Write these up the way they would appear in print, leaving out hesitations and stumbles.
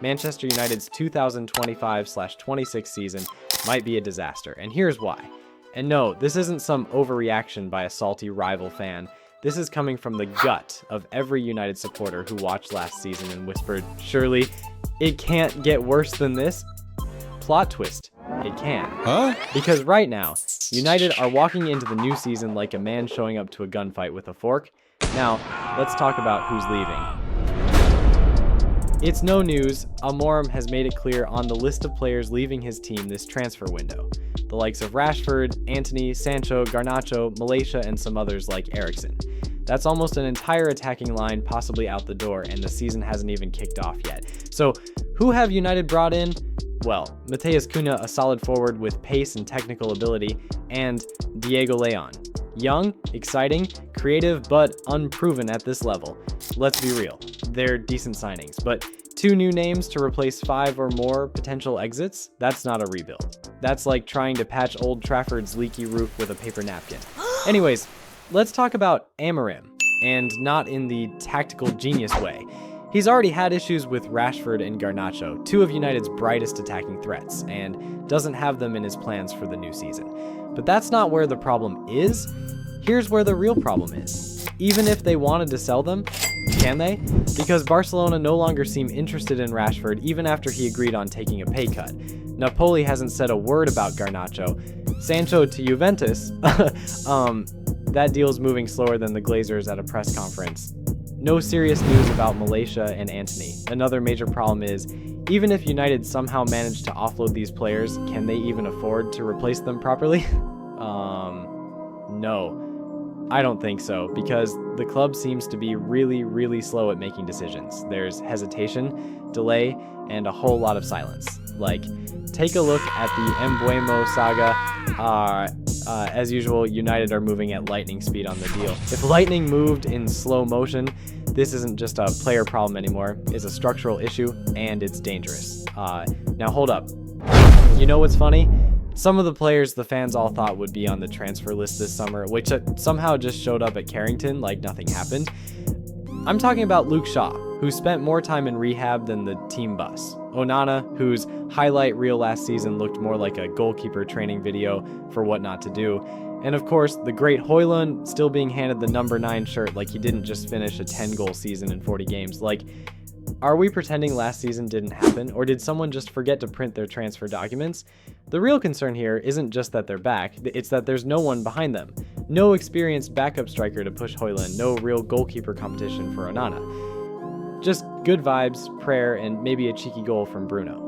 Manchester United's 2025/26 season might be a disaster, and here's why. And no, this isn't some overreaction by a salty rival fan. This is coming from the gut of every United supporter who watched last season and whispered, surely it can't get worse than this? Plot twist, it can. Huh? Because right now, United are walking into the new season like a man showing up to a gunfight with a fork. Now, let's talk about who's leaving. It's no news, Amorim has made it clear on the list of players leaving his team this transfer window. The likes of Rashford, Antony, Sancho, Garnacho, Malaysia, and some others like Eriksen. That's almost an entire attacking line possibly out the door, and the season hasn't even kicked off yet. So, who have United brought in? Well, Matheus Cunha, a solid forward with pace and technical ability, and Diego Leon. Young, exciting, creative, but unproven at this level. Let's be real, they're decent signings, but 2 new names to replace 5 or more potential exits? That's not a rebuild. That's like trying to patch Old Trafford's leaky roof with a paper napkin. Anyways, let's talk about Amorim, and not in the tactical genius way. He's already had issues with Rashford and Garnacho, 2 of United's brightest attacking threats, and doesn't have them in his plans for the new season. But that's not where the problem is. Here's where the real problem is. Even if they wanted to sell them, can they? Because Barcelona no longer seem interested in Rashford even after he agreed on taking a pay cut. Napoli hasn't said a word about Garnacho. Sancho to Juventus, that deal's moving slower than the Glazers at a press conference. No serious news about Malaysia and Antony. Another major problem is, even if United somehow managed to offload these players, can they even afford to replace them properly? No. I don't think so, because the club seems to be really slow at making decisions. There's hesitation, delay, and a whole lot of silence. Like, take a look at the Mbuemo saga. As usual, United are moving at lightning speed on the deal. If lightning moved in slow motion, this isn't just a player problem anymore. It's a structural issue, and it's dangerous. Now hold up. You know what's funny? Some of the players the fans all thought would be on the transfer list this summer, which somehow just showed up at Carrington like nothing happened. I'm talking about Luke Shaw, who spent more time in rehab than the team bus. Onana, whose highlight reel last season looked more like a goalkeeper training video for what not to do. And of course, the great Højlund still being handed the number 9 shirt like he didn't just finish a 10-goal season in 40 games. Like, are we pretending last season didn't happen, or did someone just forget to print their transfer documents? The real concern here isn't just that they're back, it's that there's no one behind them. No experienced backup striker to push Højlund, no real goalkeeper competition for Onana. Just good vibes, prayer, and maybe a cheeky goal from Bruno.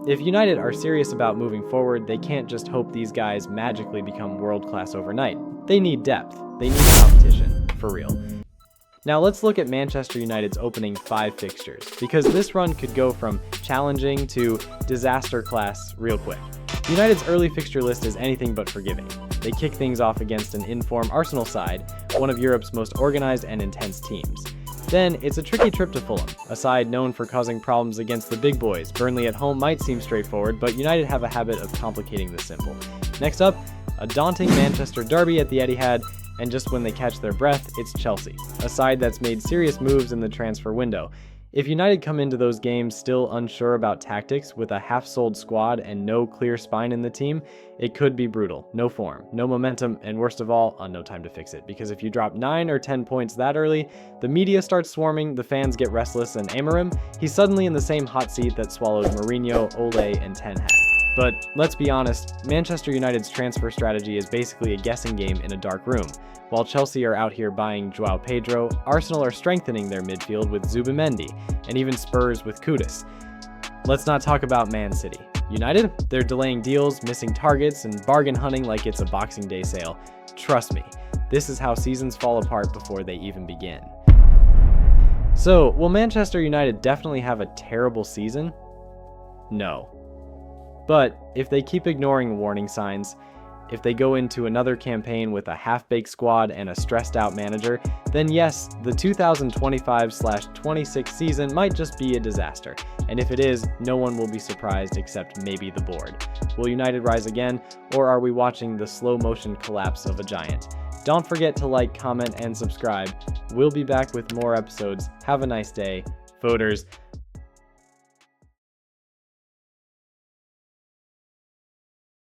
If United are serious about moving forward, they can't just hope these guys magically become world-class overnight. They need depth. They need competition, for real. Now let's look at Manchester United's opening 5 fixtures, because this run could go from challenging to disaster class real quick. United's early fixture list is anything but forgiving. They kick things off against an in-form Arsenal side, one of Europe's most organized and intense teams. Then, it's a tricky trip to Fulham, a side known for causing problems against the big boys. Burnley at home might seem straightforward, but United have a habit of complicating the simple. Next up, a daunting Manchester derby at the Etihad, and just when they catch their breath, it's Chelsea, a side that's made serious moves in the transfer window. If United come into those games still unsure about tactics, with a half-sold squad and no clear spine in the team, it could be brutal. No form, no momentum, and worst of all, no time to fix it. Because if you drop 9 or 10 points that early, the media starts swarming, the fans get restless, and Amorim, he's suddenly in the same hot seat that swallowed Mourinho, Ole, and Ten Hag. But let's be honest, Manchester United's transfer strategy is basically a guessing game in a dark room. While Chelsea are out here buying João Pedro, Arsenal are strengthening their midfield with Zubimendi, and even Spurs with Kudus. Let's not talk about Man City. United? They're delaying deals, missing targets, and bargain hunting like it's a Boxing Day sale. Trust me, this is how seasons fall apart before they even begin. So, will Manchester United definitely have a terrible season? No. But if they keep ignoring warning signs, if they go into another campaign with a half-baked squad and a stressed-out manager, then yes, the 2025/26 season might just be a disaster. And if it is, no one will be surprised except maybe the board. Will United rise again, or are we watching the slow-motion collapse of a giant? Don't forget to like, comment, and subscribe. We'll be back with more episodes. Have a nice day. Voters,